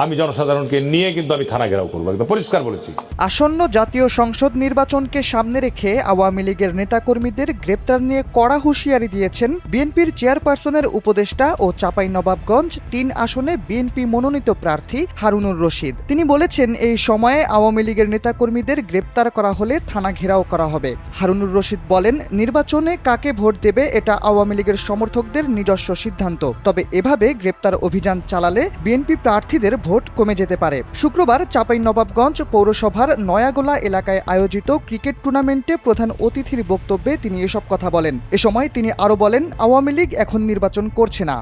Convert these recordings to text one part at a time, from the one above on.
আমি জনসাধারণকে নিয়ে কিন্তু আমি থানা ঘেরাও করবো, একদম পরিষ্কার বলেছি। আসন্ন জাতীয় সংসদ নির্বাচনকে সামনে রেখে আওয়ামী লীগের নেতাকর্মীদের গ্রেপ্তার নিয়ে কড়া হুঁশিয়ারি দিয়েছেন বিএনপির চেয়ারপারসনের উপদেষ্টা ও চাঁপাইনবাবগঞ্জ ৩ আসনে বিএনপি মনোনীত প্রার্থী হারুনুর রশিদ। তিনি বলেছেন, এই সময়ে আওয়ামী লীগের নেতাকর্মীদের গ্রেপ্তার করা হলে থানা ঘেরাও করা হবে। হারুনুর রশিদ বলেন, নির্বাচনে কাকে ভোট দেবে এটা আওয়ামী লীগের সমর্থকদের নিজস্ব সিদ্ধান্ত, তবে এভাবে গ্রেপ্তার অভিযান চালালে বিএনপি প্রার্থীদের ভোট কমে যেতে পারে। শুক্রবার চাঁপাইনবাবগঞ্জ পৌরসভার নয়াগোলা এলাকায় আয়োজিত ক্রিকেট টুর্নামেন্টে প্রধান অতিথির বক্তব্যে তিনি এসব কথা বলেন। এ সময় তিনি আরও বলেন, আওয়ামী লীগ এখন নির্বাচন করছে না।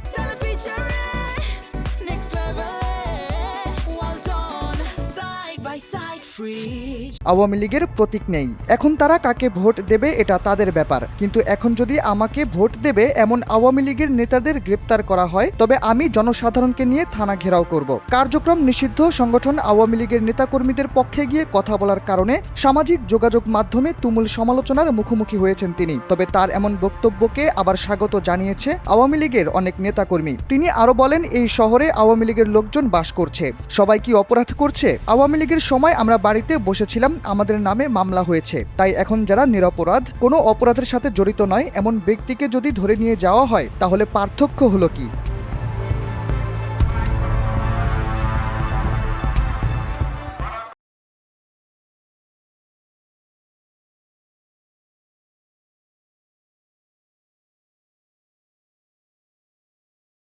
আওয়ামী লীগের প্রতীক নেই, এখন তারা কাকে ভোট দেবে এটা তাদের ব্যাপার, কিন্তু এখন যদি আমাকে ভোট দেবে এমন আওয়ামী লীগের নেতাদের গ্রেপ্তার করা হয় তবে আমি জনসাধারণকে নিয়ে থানা ঘেরাও করব। কার্যক্রম নিষিদ্ধ সংগঠন আওয়ামী লীগের নেতাকর্মীদের পক্ষে গিয়ে কথা বলার কারণে সামাজিক যোগাযোগ মাধ্যমে তুমুল সমালোচনার মুখোমুখি হয়েছেন তিনি। তবে তার এমন বক্তব্যকে আবার স্বাগত জানিয়েছে আওয়ামী লীগের অনেক নেতাকর্মী। তিনি আরো বলেন, এই শহরে আওয়ামী লীগের লোকজন বাস করছে, সবাই কি অপরাধ করছে? আওয়ামী লীগের সময় আমরা বাড়িতে বসেছিলাম, আমাদের নামে মামলা হয়েছে, তাই এখন যারা নিরপরাধ, কোনো অপরাধের সাথে জড়িত নয় এমন ব্যক্তিকে যদি ধরে নিয়ে যাওয়া হয় তাহলে পার্থক্য হলো কি?